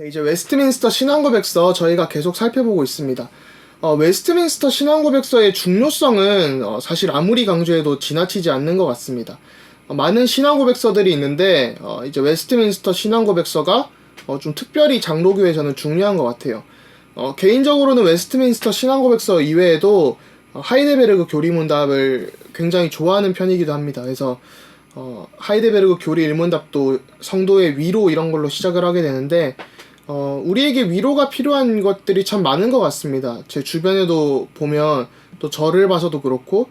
네, 이제 웨스트민스터 신앙고백서 저희가 계속 살펴보고 있습니다. 웨스트민스터 신앙고백서의 중요성은 사실 아무리 강조해도 지나치지 않는 것 같습니다. 많은 신앙고백서들이 있는데 이제 웨스트민스터 신앙고백서가 좀 특별히 장로교에서는 중요한 것 같아요. 개인적으로는 웨스트민스터 신앙고백서 이외에도 하이데베르그 교리문답을 굉장히 좋아하는 편이기도 합니다. 그래서 하이데베르그 교리 일문답도 성도의 위로 이런 걸로 시작을 하게 되는데 우리에게 위로가 필요한 것들이 참 많은 것 같습니다. 제 주변에도 보면 또 저를 봐서도 그렇고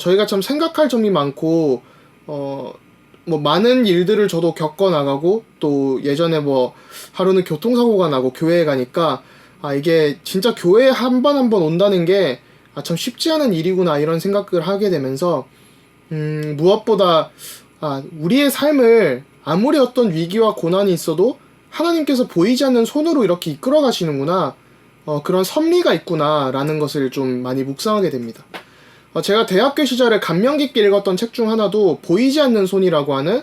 저희가 참 생각할 점이 많고 뭐 많은 일들을 저도 겪어 나가고 또 예전에 뭐 하루는 교통사고가 나고 교회에 가니까 이게 진짜 교회에 한 번 한 번 온다는 게 참 쉽지 않은 일이구나 이런 생각을 하게 되면서 무엇보다 우리의 삶을 아무리 어떤 위기와 고난이 있어도 하나님께서 보이지 않는 손으로 이렇게 이끌어 가시는구나, 그런 섭리가 있구나 라는 것을 좀 많이 묵상하게 됩니다. 제가 대학교 시절에 감명 깊게 읽었던 책 중 하나도 보이지 않는 손이라고 하는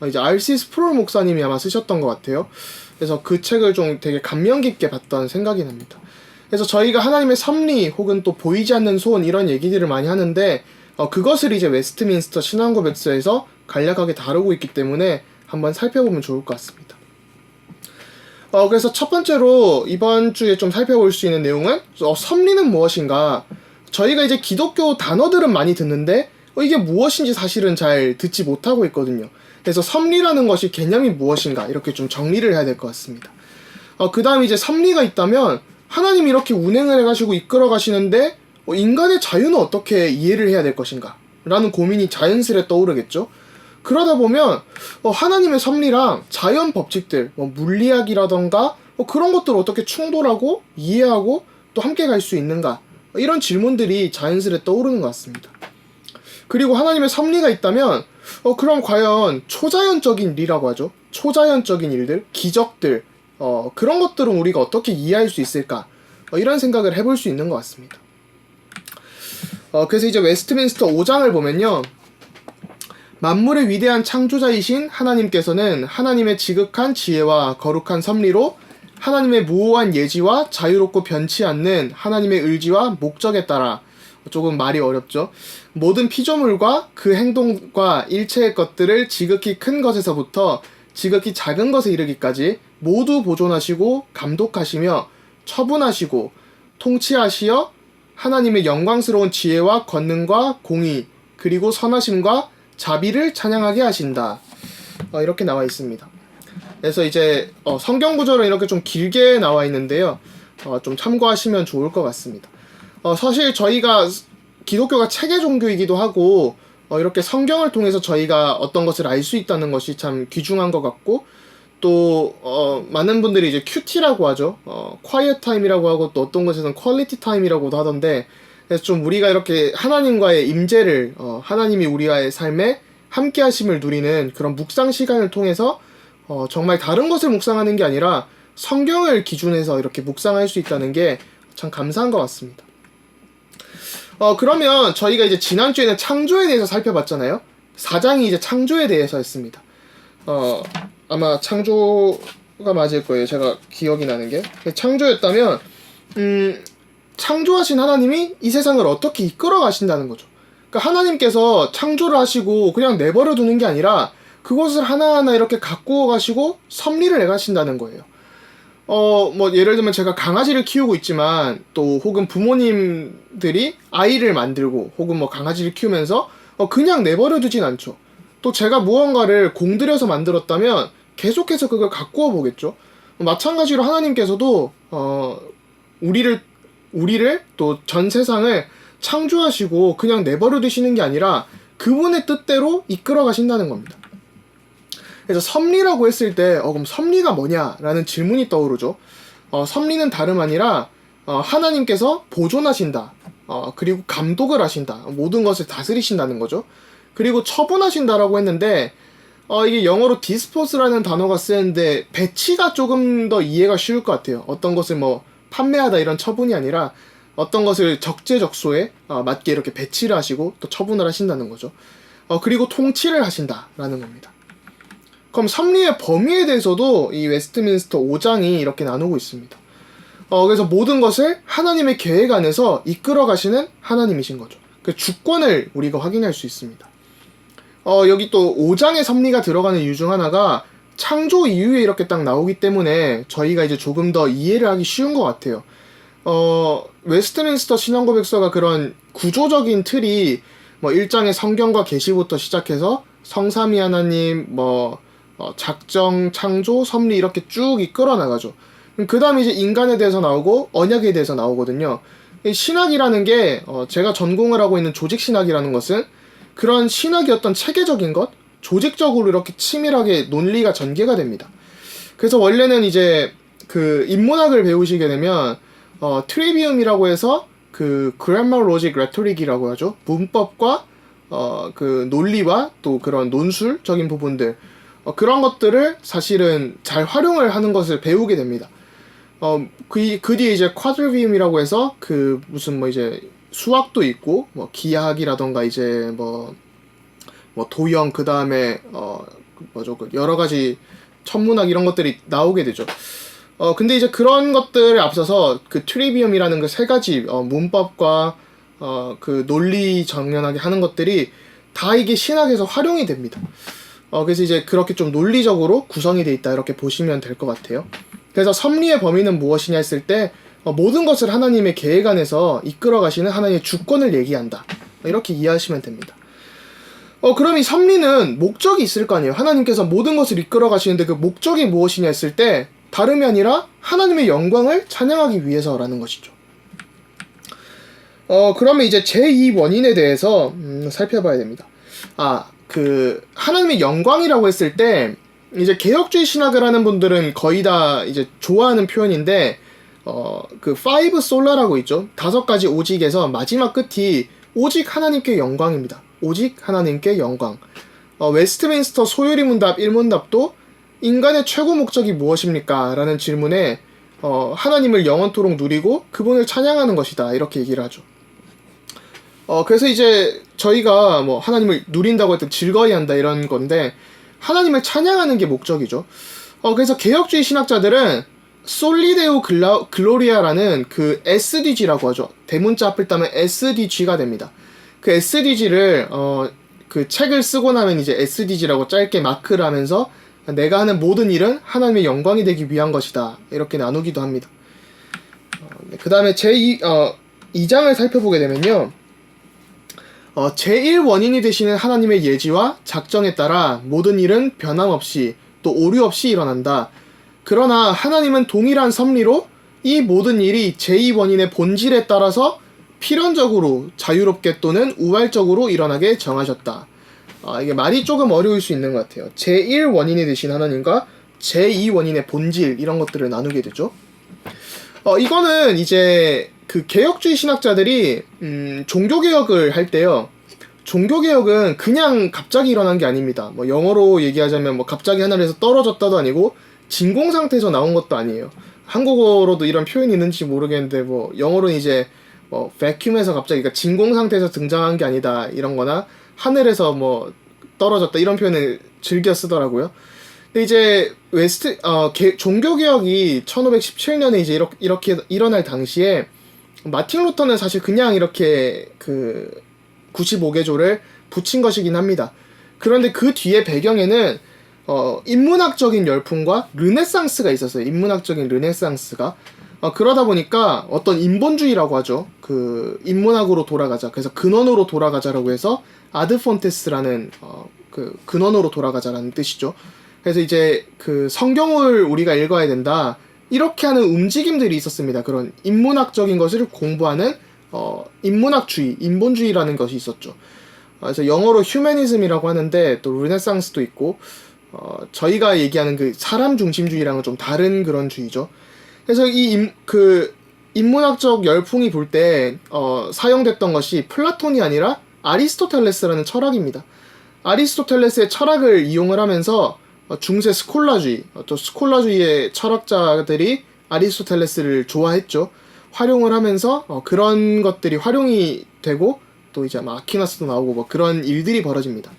이제 R.C. 스프롤 목사님이 아마 쓰셨던 것 같아요. 그래서 그 책을 좀 되게 감명 깊게 봤던 생각이 납니다. 그래서 저희가 하나님의 섭리 혹은 또 보이지 않는 손 이런 얘기들을 많이 하는데 그것을 이제 웨스트민스터 신앙고백서에서 간략하게 다루고 있기 때문에 한번 살펴보면 좋을 것 같습니다. 그래서 첫 번째로 이번 주에 좀 살펴볼 수 있는 내용은 섭리는 무엇인가. 저희가 이제 기독교 단어들은 많이 듣는데 이게 무엇인지 사실은 잘 듣지 못하고 있거든요. 그래서 섭리라는 것이 개념이 무엇인가 이렇게 좀 정리를 해야 될 것 같습니다. 그 다음 이제 섭리가 있다면 하나님이 이렇게 운행을 해가시고 이끌어 가시는데 인간의 자유는 어떻게 이해를 해야 될 것인가 라는 고민이 자연스레 떠오르겠죠. 그러다 보면 하나님의 섭리랑 자연 법칙들, 물리학이라던가 그런 것들을 어떻게 충돌하고 이해하고 또 함께 갈 수 있는가, 이런 질문들이 자연스레 떠오르는 것 같습니다. 그리고 하나님의 섭리가 있다면 그럼 과연 초자연적인 일이라고 하죠. 초자연적인 일들, 기적들, 그런 것들은 우리가 어떻게 이해할 수 있을까, 이런 생각을 해볼 수 있는 것 같습니다. 그래서 이제 웨스트민스터 5장을 보면요, 만물의 위대한 창조자이신 하나님께서는 하나님의 지극한 지혜와 거룩한 섭리로 하나님의 모호한 예지와 자유롭고 변치 않는 하나님의 의지와 목적에 따라, 조금 말이 어렵죠, 모든 피조물과 그 행동과 일체의 것들을 지극히 큰 것에서부터 지극히 작은 것에 이르기까지 모두 보존하시고 감독하시며 처분하시고 통치하시어 하나님의 영광스러운 지혜와 권능과 공의 그리고 선하심과 자비를 찬양하게 하신다. 이렇게 나와 있습니다. 그래서 이제 성경 구절은 이렇게 좀 길게 나와 있는데요, 좀 참고하시면 좋을 것 같습니다. 사실 저희가 기독교가 체계 종교이기도 하고 이렇게 성경을 통해서 저희가 어떤 것을 알 수 있다는 것이 참 귀중한 것 같고, 또 많은 분들이 이제 QT라고 하죠. quiet time이라고 하고 또 어떤 곳에서는 quality time이라고도 하던데, 그래서 좀 우리가 이렇게 하나님과의 임재를 하나님이 우리와의 삶에 함께 하심을 누리는 그런 묵상 시간을 통해서 정말 다른 것을 묵상하는 게 아니라 성경을 기준해서 이렇게 묵상할 수 있다는 게 참 감사한 것 같습니다. 그러면 저희가 이제 지난주에는 창조에 대해서 살펴봤잖아요. 4장이 이제 창조에 대해서 했습니다. 아마 창조가 맞을 거예요. 제가 기억이 나는 게. 창조였다면, 창조하신 하나님이 이 세상을 어떻게 이끌어 가신다는 거죠. 그러니까 하나님께서 창조를 하시고 그냥 내버려 두는 게 아니라 그것을 하나하나 이렇게 가꾸어 가시고 섭리를 내 가신다는 거예요. 뭐 예를 들면 제가 강아지를 키우고 있지만 또 혹은 부모님들이 아이를 만들고 혹은 뭐 강아지를 키우면서 그냥 내버려 두진 않죠. 또 제가 무언가를 공들여서 만들었다면 계속해서 그걸 가꾸어 보겠죠. 마찬가지로 하나님께서도 우리를 또 전 세상을 창조하시고 그냥 내버려 두시는 게 아니라 그분의 뜻대로 이끌어 가신다는 겁니다. 그래서 섭리라고 했을 때 그럼 섭리가 뭐냐라는 질문이 떠오르죠. 섭리는 다름 아니라 하나님께서 보존하신다, 그리고 감독을 하신다, 모든 것을 다스리신다는 거죠. 그리고 처분하신다라고 했는데 이게 영어로 디스포스라는 단어가 쓰였는데 배치가 조금 더 이해가 쉬울 것 같아요. 어떤 것을 뭐 판매하다 이런 처분이 아니라 어떤 것을 적재적소에 맞게 이렇게 배치를 하시고 또 처분을 하신다는 거죠. 그리고 통치를 하신다라는 겁니다. 그럼 섭리의 범위에 대해서도 이 웨스트민스터 5장이 이렇게 나누고 있습니다. 그래서 모든 것을 하나님의 계획 안에서 이끌어 가시는 하나님이신 거죠. 그 주권을 우리가 확인할 수 있습니다. 여기 또 5장의 섭리가 들어가는 이유 중 하나가 창조 이후에 이렇게 딱 나오기 때문에 저희가 이제 조금 더 이해를 하기 쉬운 것 같아요. 웨스트민스터 신앙고백서가 그런 구조적인 틀이 뭐 1장의 성경과 계시부터 시작해서 성삼위 하나님, 작정, 창조, 섭리 이렇게 쭉 이끌어 나가죠. 그 다음에 이제 인간에 대해서 나오고 언약에 대해서 나오거든요. 신학이라는 게 제가 전공을 하고 있는 조직신학이라는 것은 그런 신학의 어떤 체계적인 것, 조직적으로 이렇게 치밀하게 논리가 전개가 됩니다. 그래서 원래는 이제 그 인문학을 배우시게 되면 트리비움이라고 해서 그 그래머 로직 레토릭이라고 하죠. 문법과 그 논리와 또 그런 논술적인 부분들 그런 것들을 사실은 잘 활용을 하는 것을 배우게 됩니다. 그 뒤에 이제 쿼드리비움이라고 해서 그 무슨 이제 수학도 있고 기하학이라던가 이제 도형 그 다음에 그 여러 가지 천문학 이런 것들이 나오게 되죠. 근데 이제 그런 것들에 앞서서 그 트리비움이라는 그 세 가지 문법과 그 논리 정연하게 하는 것들이 다 이게 신학에서 활용이 됩니다. 그래서 이제 그렇게 좀 논리적으로 구성이 돼 있다 이렇게 보시면 될 것 같아요. 그래서 섭리의 범위는 무엇이냐 했을 때 모든 것을 하나님의 계획 안에서 이끌어 가시는 하나님의 주권을 얘기한다. 이렇게 이해하시면 됩니다. 그럼 이 섭리는 목적이 있을 거 아니에요. 하나님께서 모든 것을 이끌어 가시는데 그 목적이 무엇이냐 했을 때 다름이 아니라 하나님의 영광을 찬양하기 위해서라는 것이죠. 그러면 이제 제2 원인에 대해서 살펴봐야 됩니다. 그 하나님의 영광이라고 했을 때 이제 개혁주의 신학을 하는 분들은 거의 다 이제 좋아하는 표현인데 그 파이브 솔라라고 있죠. 5가지 오직에서 마지막 끝이 오직 하나님께 영광입니다. 오직 하나님께 영광. 웨스트민스터 소요리 문답 1문답도 인간의 최고 목적이 무엇입니까? 라는 질문에 하나님을 영원토록 누리고 그분을 찬양하는 것이다. 이렇게 얘기를 하죠. 그래서 이제 저희가 하나님을 누린다고 할 때 즐거워야 한다 이런 건데 하나님을 찬양하는 게 목적이죠. 그래서 개혁주의 신학자들은 솔리데오 글로리아라는 그 SDG라고 하죠. 대문자 앞을 따면 SDG가 됩니다. 그 SDG를 그 책을 쓰고 나면 이제 SDG라고 짧게 마크를 하면서 내가 하는 모든 일은 하나님의 영광이 되기 위한 것이다. 이렇게 나누기도 합니다. 그 다음에 제2장을 살펴보게 되면요. 제1 원인이 되시는 하나님의 예지와 작정에 따라 모든 일은 변함없이 또 오류 없이 일어난다. 그러나 하나님은 동일한 섭리로 이 모든 일이 제2 원인의 본질에 따라서 필연적으로 자유롭게 또는 우발적으로 일어나게 정하셨다. 이게 말이 조금 어려울 수 있는 것 같아요. 제1 원인이 되신 하나님과 제2 원인의 본질 이런 것들을 나누게 되죠. 이거는 이제 그 개혁주의 신학자들이 종교개혁을 할 때요. 종교개혁은 그냥 갑자기 일어난 게 아닙니다. 영어로 얘기하자면 갑자기 하늘에서 떨어졌다도 아니고 진공상태에서 나온 것도 아니에요. 한국어로도 이런 표현이 있는지 모르겠는데 영어로는 이제 vacuum에서 갑자기 그러니까 진공상태에서 등장한 게 아니다 이런 거나 하늘에서 떨어졌다 이런 표현을 즐겨 쓰더라고요. 근데 이제 종교개혁이 1517년에 이제 이렇게 일어날 당시에 마틴 루터는 사실 그냥 이렇게 그 95개조를 붙인 것이긴 합니다. 그런데 그 뒤에 배경에는 인문학적인 열풍과 르네상스가 있었어요. 인문학적인 르네상스가 그러다 보니까 어떤 인본주의라고 하죠. 그 인문학으로 돌아가자. 그래서 근원으로 돌아가자라고 해서 아드폰테스라는 그 근원으로 돌아가자라는 뜻이죠. 그래서 이제 그 성경을 우리가 읽어야 된다. 이렇게 하는 움직임들이 있었습니다. 그런 인문학적인 것을 공부하는 인문학주의, 인본주의라는 것이 있었죠. 그래서 영어로 휴머니즘이라고 하는데 또 르네상스도 있고 저희가 얘기하는 그 사람 중심주의랑은 좀 다른 그런 주의죠. 그래서 그 인문학적 열풍이 불 때 사용됐던 것이 플라톤이 아니라 아리스토텔레스라는 철학입니다. 아리스토텔레스의 철학을 이용을 하면서 중세 스콜라주의, 또 스콜라주의의 철학자들이 아리스토텔레스를 좋아했죠. 활용을 하면서 그런 것들이 활용이 되고 또 이제 아퀴나스도 나오고 그런 일들이 벌어집니다.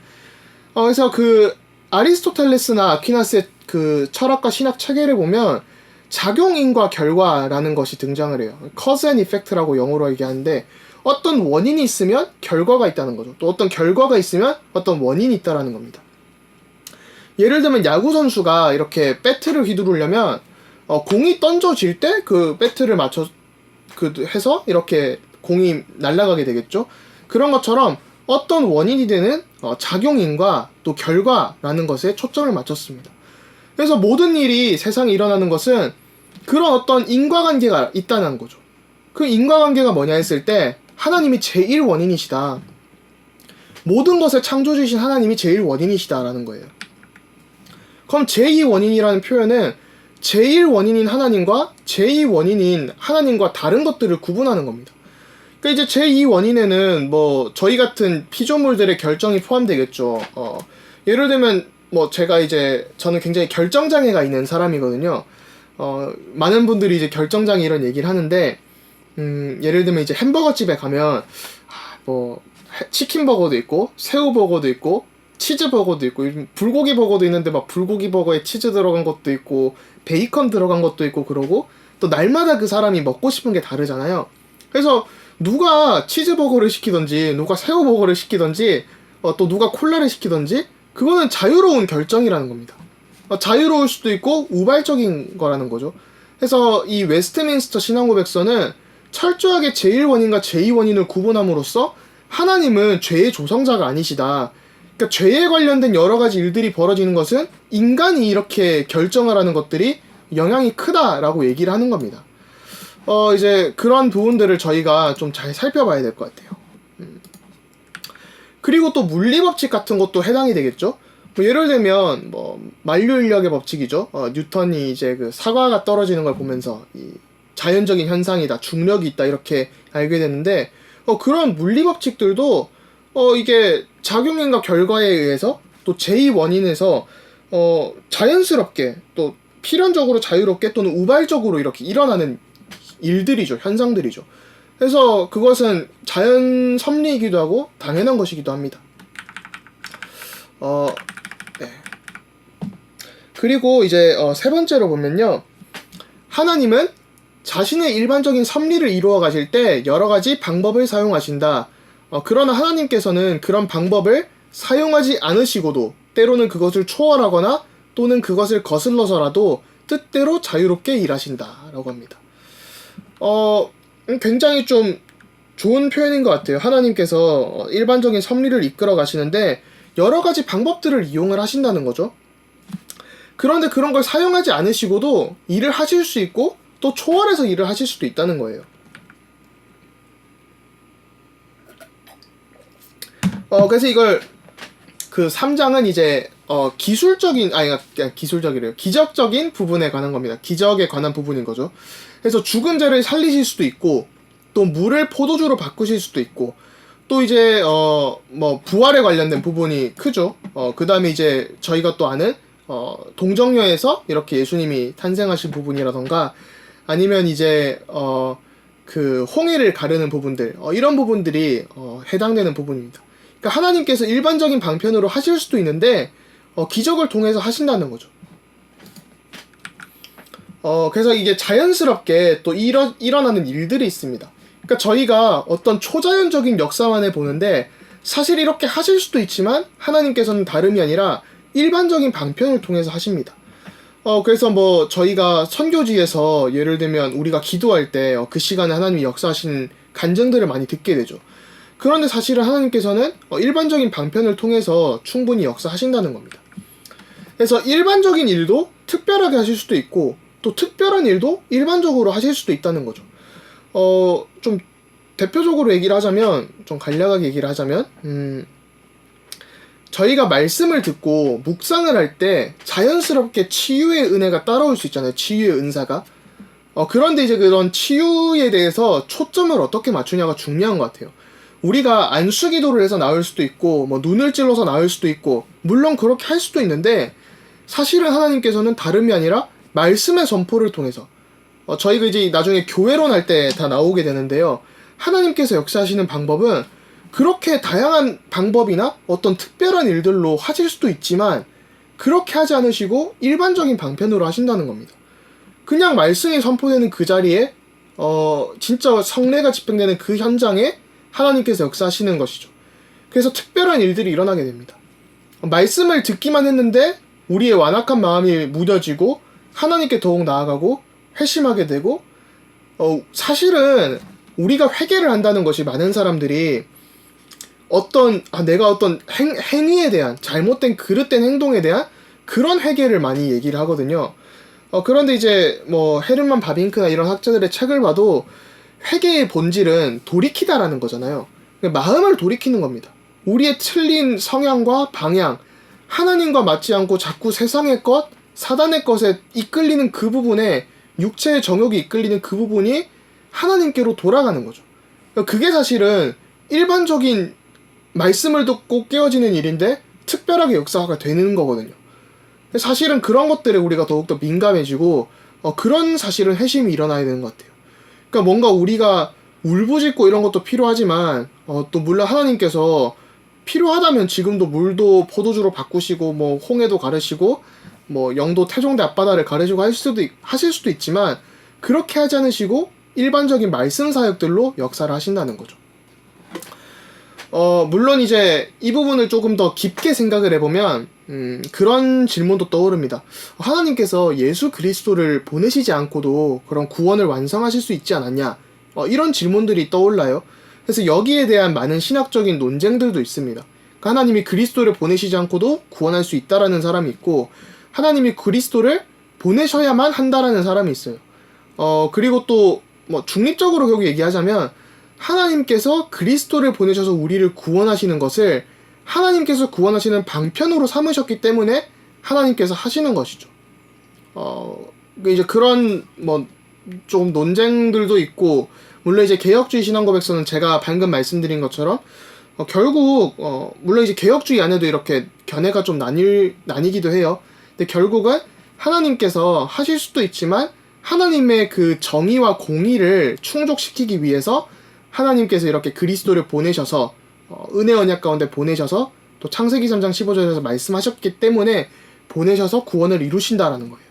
그래서 그 아리스토텔레스나 아퀴나스의 그 철학과 신학 체계를 보면 작용인과 결과라는 것이 등장을 해요. cause and effect라고 영어로 얘기하는데 어떤 원인이 있으면 결과가 있다는 거죠. 또 어떤 결과가 있으면 어떤 원인이 있다라는 겁니다. 예를 들면 야구 선수가 이렇게 배트를 휘두르려면 공이 던져질 때 그 배트를 맞춰 해서 이렇게 공이 날아가게 되겠죠. 그런 것처럼 어떤 원인이 되는 작용인과 또 결과라는 것에 초점을 맞췄습니다. 그래서 모든 일이 세상에 일어나는 것은 그런 어떤 인과관계가 있다는 거죠. 그 인과관계가 뭐냐 했을 때 하나님이 제일 원인이시다. 모든 것을 창조주신 하나님이 제일 원인이시다라는 거예요. 그럼 제2원인이라는 표현은 제일 원인인 하나님과 제2원인인 하나님과 다른 것들을 구분하는 겁니다. 그러니까 이제 제2원인에는 뭐 저희 같은 피조물들의 결정이 포함되겠죠. 예를 들면 뭐 저는 굉장히 결정장애가 있는 사람이거든요. 많은 분들이 이제 결정장애 이런 얘기를 하는데 예를 들면 이제 햄버거 집에 가면 뭐 치킨 버거도 있고 새우 버거도 있고 치즈 버거도 있고 불고기 버거도 있는데 막 불고기 버거에 치즈 들어간 것도 있고 베이컨 들어간 것도 있고 그러고 또 날마다 그 사람이 먹고 싶은 게 다르잖아요. 그래서 누가 치즈 버거를 시키던지 누가 새우 버거를 시키던지 또 누가 콜라를 시키던지 그거는 자유로운 결정이라는 겁니다. 자유로울 수도 있고 우발적인 거라는 거죠. 그래서 이 웨스트민스터 신앙고백서는 철저하게 제1원인과 제2원인을 구분함으로써 하나님은 죄의 조성자가 아니시다. 그러니까 죄에 관련된 여러 가지 일들이 벌어지는 것은 인간이 이렇게 결정을 하는 것들이 영향이 크다라고 얘기를 하는 겁니다. 이제 그런 부분들을 저희가 좀 잘 살펴봐야 될 것 같아요. 그리고 또 물리법칙 같은 것도 해당이 되겠죠. 뭐 예를 들면 뭐 만류인력의 법칙이죠. 뉴턴이 이제 그 사과가 떨어지는 걸 보면서 이 자연적인 현상이다, 중력이 있다 이렇게 알게 됐는데 그런 물리법칙들도 이게 작용인과 결과에 의해서 또 제2원인에서 자연스럽게 또 필연적으로 자유롭게 또는 우발적으로 이렇게 일어나는 일들이죠. 현상들이죠. 그래서 그것은 자연 섭리이기도 하고 당연한 것이기도 합니다. 네. 그리고 이제 세 번째로 보면요. 하나님은 자신의 일반적인 섭리를 이루어 가실 때 여러 가지 방법을 사용하신다. 그러나 하나님께서는 그런 방법을 사용하지 않으시고도 때로는 그것을 초월하거나 또는 그것을 거슬러서라도 뜻대로 자유롭게 일하신다라고 합니다. 굉장히 좀 좋은 표현인 것 같아요. 하나님께서 일반적인 섭리를 이끌어 가시는데 여러 가지 방법들을 이용을 하신다는 거죠. 그런데 그런 걸 사용하지 않으시고도 일을 하실 수 있고 또 초월해서 일을 하실 수도 있다는 거예요. 그래서 이걸 그 3장은 이제 기적적인 부분에 관한 겁니다. 기적에 관한 부분인 거죠. 그래서 죽은 자를 살리실 수도 있고 또 물을 포도주로 바꾸실 수도 있고 또 이제 뭐 부활에 관련된 부분이 크죠. 그 다음에 이제 저희가 또 아는 동정녀에서 이렇게 예수님이 탄생하신 부분이라던가 아니면 이제 그 홍해를 가르는 부분들 이런 부분들이 해당되는 부분입니다. 그러니까 하나님께서 일반적인 방편으로 하실 수도 있는데 기적을 통해서 하신다는 거죠. 그래서 이게 자연스럽게 또 일어나는 일들이 있습니다. 그러니까 저희가 어떤 초자연적인 역사만을 보는데 사실 이렇게 하실 수도 있지만 하나님께서는 다름이 아니라 일반적인 방편을 통해서 하십니다. 그래서 뭐 저희가 선교지에서 예를 들면 우리가 기도할 때 그 시간에 하나님이 역사하신 간증들을 많이 듣게 되죠. 그런데 사실은 하나님께서는 일반적인 방편을 통해서 충분히 역사하신다는 겁니다. 그래서 일반적인 일도 특별하게 하실 수도 있고 또 특별한 일도 일반적으로 하실 수도 있다는 거죠. 좀 대표적으로 얘기를 하자면 좀 간략하게 얘기를 하자면 저희가 말씀을 듣고 묵상을 할 때 자연스럽게 치유의 은혜가 따라올 수 있잖아요. 치유의 은사가. 그런데 이제 그런 치유에 대해서 초점을 어떻게 맞추냐가 중요한 것 같아요. 우리가 안수기도를 해서 나올 수도 있고 뭐 눈을 찔러서 나올 수도 있고 물론 그렇게 할 수도 있는데 사실은 하나님께서는 다름이 아니라 말씀의 선포를 통해서 저희가 이제 나중에 교회론 할 때 다 나오게 되는데요. 하나님께서 역사하시는 방법은 그렇게 다양한 방법이나 어떤 특별한 일들로 하실 수도 있지만 그렇게 하지 않으시고 일반적인 방편으로 하신다는 겁니다. 그냥 말씀이 선포되는 그 자리에 진짜 성례가 집행되는 그 현장에 하나님께서 역사하시는 것이죠. 그래서 특별한 일들이 일어나게 됩니다. 말씀을 듣기만 했는데 우리의 완악한 마음이 무뎌지고 하나님께 더욱 나아가고 회심하게 되고, 사실은 우리가 회개를 한다는 것이 많은 사람들이 내가 어떤 행위에 대한, 잘못된 그릇된 행동에 대한 그런 회개를 많이 얘기를 하거든요. 그런데 이제 헤르만 바빙크나 이런 학자들의 책을 봐도 회개의 본질은 돌이키다라는 거잖아요. 마음을 돌이키는 겁니다. 우리의 틀린 성향과 방향, 하나님과 맞지 않고 자꾸 세상의 것, 사단의 것에 이끌리는 그 부분에, 육체의 정욕이 이끌리는 그 부분이 하나님께로 돌아가는 거죠. 그게 사실은 일반적인 말씀을 듣고 깨어지는 일인데 특별하게 역사가 되는 거거든요. 사실은 그런 것들에 우리가 더욱더 민감해지고 그런 사실은 회심이 일어나야 되는 것 같아요. 그러니까 뭔가 우리가 울부짖고 이런 것도 필요하지만 또 물론 하나님께서 필요하다면 지금도 물도 포도주로 바꾸시고 홍해도 가르시고 영도 태종대 앞바다를 가르시고 하실 수도 있지만, 그렇게 하지 않으시고 일반적인 말씀 사역들로 역사를 하신다는 거죠. 물론 이제 이 부분을 조금 더 깊게 생각을 해보면 그런 질문도 떠오릅니다. 하나님께서 예수 그리스도를 보내시지 않고도 그런 구원을 완성하실 수 있지 않았냐? 이런 질문들이 떠올라요. 그래서 여기에 대한 많은 신학적인 논쟁들도 있습니다. 그러니까 하나님이 그리스도를 보내시지 않고도 구원할 수 있다라는 사람이 있고, 하나님이 그리스도를 보내셔야만 한다라는 사람이 있어요. 그리고 또 중립적으로 결국 얘기하자면 하나님께서 그리스도를 보내셔서 우리를 구원하시는 것을 하나님께서 구원하시는 방편으로 삼으셨기 때문에 하나님께서 하시는 것이죠. 이제 그런 좀 논쟁들도 있고, 물론 이제 개혁주의 신앙고백서는 제가 방금 말씀드린 것처럼 결국 물론 이제 개혁주의 안에도 이렇게 견해가 좀 나뉘기도 해요. 근데 결국은 하나님께서 하실 수도 있지만 하나님의 그 정의와 공의를 충족시키기 위해서 하나님께서 이렇게 그리스도를 보내셔서 은혜 언약 가운데 보내셔서 또 창세기 3장 15절에서 말씀하셨기 때문에 보내셔서 구원을 이루신다라는 거예요.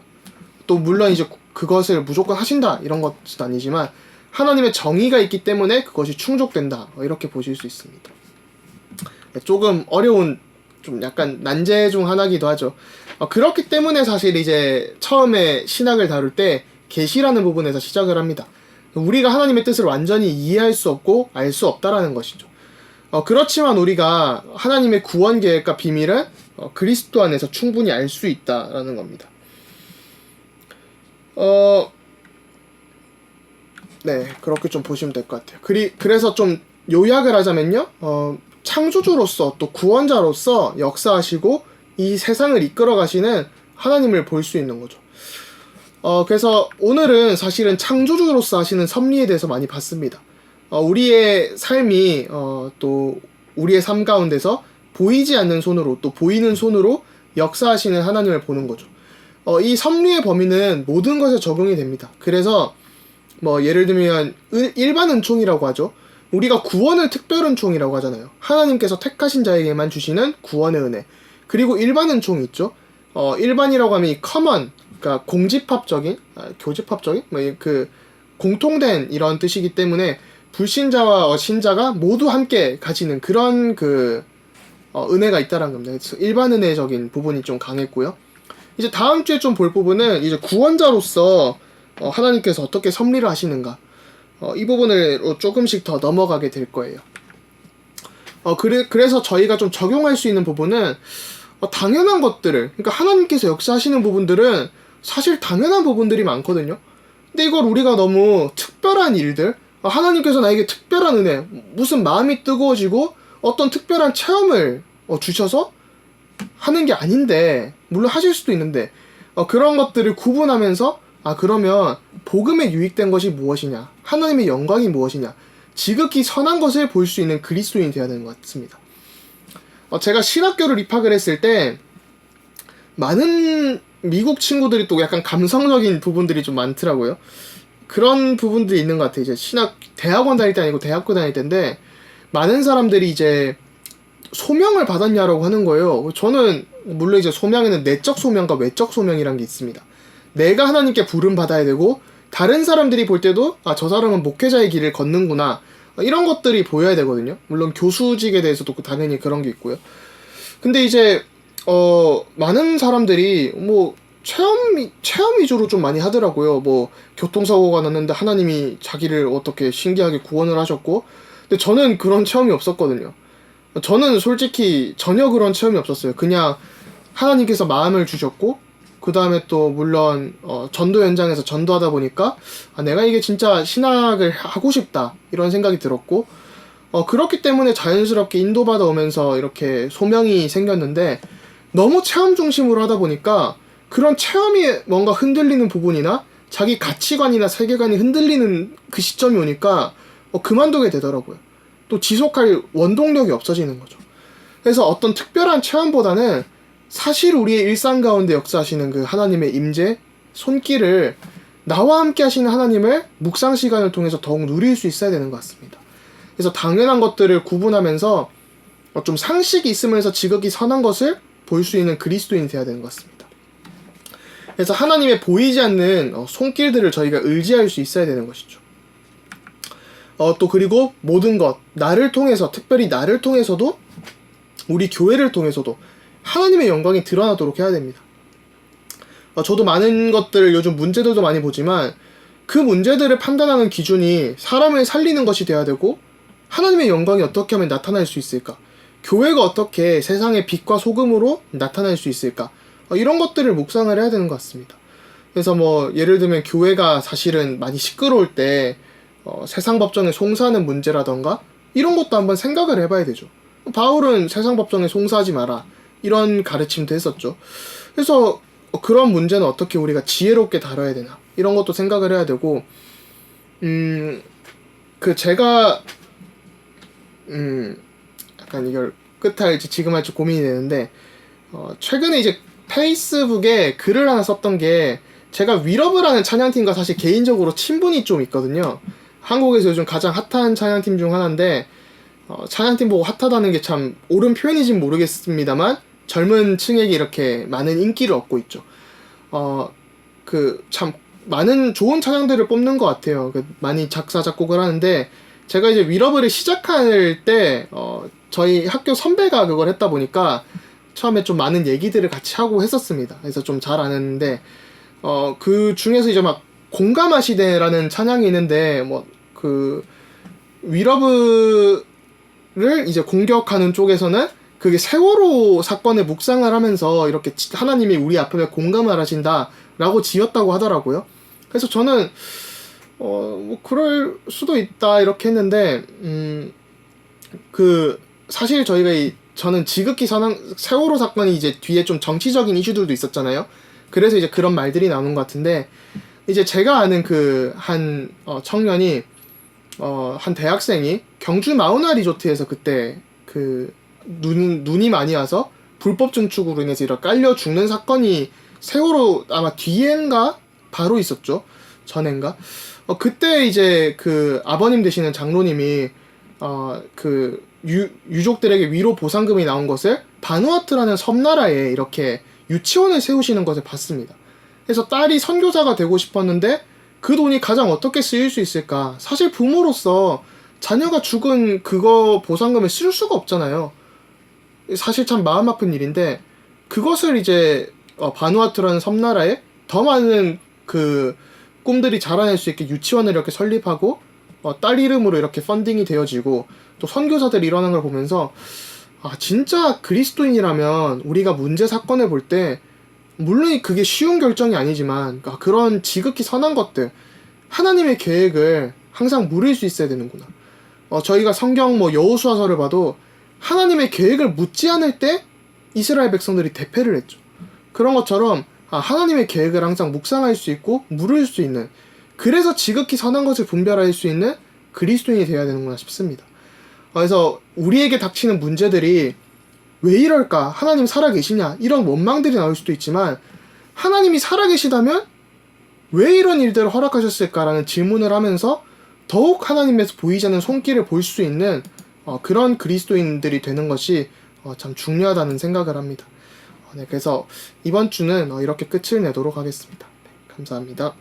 또 물론 이제 그것을 무조건 하신다 이런 것은 아니지만 하나님의 정의가 있기 때문에 그것이 충족된다, 이렇게 보실 수 있습니다. 조금 어려운, 좀 약간 난제 중 하나기도 하죠. 그렇기 때문에 사실 이제 처음에 신학을 다룰 때 계시라는 부분에서 시작을 합니다. 우리가 하나님의 뜻을 완전히 이해할 수 없고 알 수 없다라는 것이죠. 그렇지만 우리가 하나님의 구원 계획과 비밀을 그리스도 안에서 충분히 알 수 있다라는 겁니다. 네, 그렇게 좀 보시면 될 것 같아요. 그래서 좀 요약을 하자면요, 창조주로서 또 구원자로서 역사하시고 이 세상을 이끌어 가시는 하나님을 볼 수 있는 거죠. 그래서 오늘은 사실은 창조주로서 하시는 섭리에 대해서 많이 봤습니다. 우리의 삶이 또 우리의 삶 가운데서 보이지 않는 손으로 또 보이는 손으로 역사하시는 하나님을 보는 거죠. 이 섭리의 범위는 모든 것에 적용이 됩니다. 그래서 예를 들면 일반 은총이라고 하죠. 우리가 구원을 특별 은총이라고 하잖아요. 하나님께서 택하신 자에게만 주시는 구원의 은혜. 그리고 일반 은총이 있죠. 일반이라고 하면 이 커먼, 그러니까 공집합적인, 교집합적인, 그 공통된 이런 뜻이기 때문에 불신자와 신자가 모두 함께 가지는 그런 은혜가 있다라는 겁니다. 그래서 일반 은혜적인 부분이 좀 강했고요. 이제 다음 주에 좀 볼 부분은 이제 구원자로서 하나님께서 어떻게 섭리를 하시는가, 이 부분으로 조금씩 더 넘어가게 될 거예요. 그래서 저희가 좀 적용할 수 있는 부분은 당연한 것들을, 그러니까 하나님께서 역사하시는 부분들은 사실 당연한 부분들이 많거든요. 근데 이걸 우리가 너무 특별한 일들, 하나님께서 나에게 특별한 은혜, 무슨 마음이 뜨거워지고 어떤 특별한 체험을 주셔서 하는 게 아닌데, 물론 하실 수도 있는데 그런 것들을 구분하면서 그러면 복음에 유익된 것이 무엇이냐, 하나님의 영광이 무엇이냐, 지극히 선한 것을 볼 수 있는 그리스도인이 되어야 되는 것 같습니다. 제가 신학교를 입학을 했을 때 많은 미국 친구들이 또 약간 감성적인 부분들이 좀 많더라고요. 그런 부분들이 있는 것 같아요. 이제 대학원 다닐 때 아니고 대학교 다닐 때인데 많은 사람들이 이제 소명을 받았냐라고 하는 거예요. 저는 물론 이제 소명에는 내적 소명과 외적 소명이란 게 있습니다. 내가 하나님께 부름 받아야 되고 다른 사람들이 볼 때도 아, 저 사람은 목회자의 길을 걷는구나, 이런 것들이 보여야 되거든요. 물론 교수직에 대해서도 당연히 그런 게 있고요. 근데 이제 많은 사람들이 뭐 체험 위주로 좀 많이 하더라고요. 뭐 교통사고가 났는데 하나님이 자기를 어떻게 신기하게 구원을 하셨고, 근데 저는 그런 체험이 없었거든요. 저는 솔직히 전혀 그런 체험이 없었어요. 그냥 하나님께서 마음을 주셨고, 그 다음에 또 물론 전도 현장에서 전도하다 보니까 아, 내가 이게 진짜 신학을 하고 싶다 이런 생각이 들었고, 그렇기 때문에 자연스럽게 인도받아 오면서 이렇게 소명이 생겼는데, 너무 체험 중심으로 하다 보니까 그런 체험이 뭔가 흔들리는 부분이나 자기 가치관이나 세계관이 흔들리는 그 시점이 오니까 그만두게 되더라고요. 또 지속할 원동력이 없어지는 거죠. 그래서 어떤 특별한 체험보다는 사실 우리의 일상 가운데 역사하시는 그 하나님의 임재, 손길을, 나와 함께 하시는 하나님을 묵상 시간을 통해서 더욱 누릴 수 있어야 되는 것 같습니다. 그래서 당연한 것들을 구분하면서 좀 상식이 있으면서 지극히 선한 것을 볼 수 있는 그리스도인이 되어야 되는 것 같습니다. 그래서 하나님의 보이지 않는 손길들을 저희가 의지할 수 있어야 되는 것이죠. 또 그리고 모든 것, 나를 통해서, 특별히 나를 통해서도, 우리 교회를 통해서도 하나님의 영광이 드러나도록 해야 됩니다. 저도 많은 것들, 요즘 문제들도 많이 보지만 그 문제들을 판단하는 기준이 사람을 살리는 것이 되어야 되고, 하나님의 영광이 어떻게 하면 나타날 수 있을까, 교회가 어떻게 세상의 빛과 소금으로 나타날 수 있을까, 이런 것들을 묵상을 해야 되는 것 같습니다. 그래서 뭐 예를 들면 교회가 사실은 많이 시끄러울 때 세상 법정에 송사하는 문제라던가 이런 것도 한번 생각을 해봐야 되죠. 바울은 세상 법정에 송사하지 마라 이런 가르침도 했었죠. 그래서 그런 문제는 어떻게 우리가 지혜롭게 다뤄야 되나, 이런 것도 생각을 해야 되고, 제가 약간 이걸 끝할지 지금 할지 고민이 되는데, 최근에 이제 페이스북에 글을 하나 썼던 게, 제가 위러브라는 찬양팀과 사실 개인적으로 친분이 좀 있거든요. 한국에서 요즘 가장 핫한 찬양팀 중 하나인데, 찬양팀 보고 핫하다는 게 참 옳은 표현인지는 모르겠습니다만 젊은 층에게 이렇게 많은 인기를 얻고 있죠. 참 많은 좋은 찬양들을 뽑는 것 같아요. 많이 작사 작곡을 하는데, 제가 이제 위러브를 시작할 때 저희 학교 선배가 그걸 했다 보니까 처음에 좀 많은 얘기들을 같이 하고 했었습니다. 그래서 좀 잘 아는데, 그 중에서 이제 막 공감하시네라는 찬양이 있는데, 뭐 위러브를 이제 공격하는 쪽에서는 그게 세월호 사건의 묵상을 하면서 이렇게 하나님이 우리 아픔에 공감을 하신다라고 지었다고 하더라고요. 그래서 저는 뭐 그럴 수도 있다 이렇게 했는데, 사실 저는 지극히 선한, 세월호 사건이 이제 뒤에 좀 정치적인 이슈들도 있었잖아요. 그래서 이제 그런 말들이 나오는 것 같은데, 이제 제가 아는 한 청년이, 한 대학생이 경주 마우나 리조트에서 그때 눈이 많이 와서 불법 증축으로 인해서 이렇게 깔려 죽는 사건이 세월호 아마 뒤엔가 바로 있었죠. 전엔가. 그때 이제 아버님 되시는 장로님이 유족들에게 위로 보상금이 나온 것을 바누아투라는 섬나라에 이렇게 유치원을 세우시는 것을 봤습니다. 그래서 딸이 선교사가 되고 싶었는데 그 돈이 가장 어떻게 쓰일 수 있을까? 사실 부모로서 자녀가 죽은 그거 보상금을 쓸 수가 없잖아요. 사실 참 마음 아픈 일인데, 그것을 이제 바누아투라는 섬나라에 더 많은 꿈들이 자라날 수 있게 유치원을 이렇게 설립하고, 딸 이름으로 이렇게 펀딩이 되어지고, 또 선교사들이 일어나는 걸 보면서, 진짜 그리스도인이라면 우리가 문제 사건을 볼 때, 물론 그게 쉬운 결정이 아니지만, 그런 지극히 선한 것들, 하나님의 계획을 항상 물을 수 있어야 되는구나. 저희가 성경 여호수아서를 봐도 하나님의 계획을 묻지 않을 때 이스라엘 백성들이 대패를 했죠. 그런 것처럼 하나님의 계획을 항상 묵상할 수 있고 물을 수 있는, 그래서 지극히 선한 것을 분별할 수 있는 그리스도인이 되어야 되는구나 싶습니다. 그래서 우리에게 닥치는 문제들이 왜 이럴까? 하나님 살아계시냐? 이런 원망들이 나올 수도 있지만, 하나님이 살아계시다면 왜 이런 일들을 허락하셨을까라는 질문을 하면서 더욱 하나님에서 보이지 않는 손길을 볼 수 있는 그런 그리스도인들이 되는 것이 참 중요하다는 생각을 합니다. 네, 그래서 이번 주는 이렇게 끝을 내도록 하겠습니다. 네, 감사합니다.